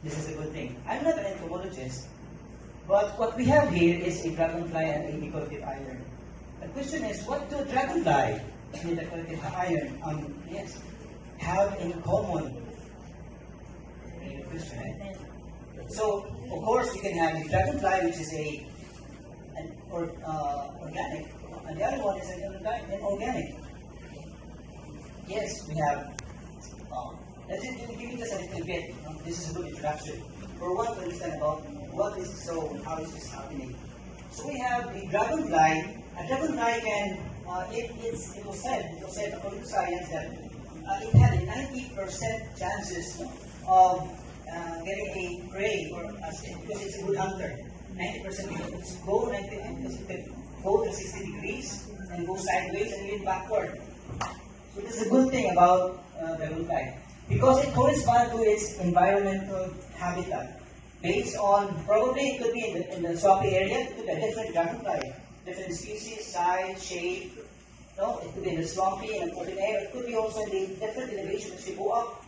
this is a good thing. I'm not an entomologist, but what we have here is a dragonfly and a decorative iron. The question is, what do dragonfly and the decorative iron have in common? Very good question, right? So, of course, you can have the dragonfly, which is organic, and the other one is an inorganic. Yes, we have. Let's give me just a little bit. This is a good introduction for one to understand about what is so and how is this happening. So we have the dragonfly. A dragonfly can, it was said according to science that it had a 90% chances of getting a prey because it's a good hunter. 90% because it can go to 60 degrees and go sideways and even backward. So this is a good thing about dragonfly because it corresponds to its environmental habitat. Based on, probably it could be in the swampy area, it could be a different dragonfly, different species, size, shape. No, it could be in the swampy and open air. It could be also in the different elevation as you go up.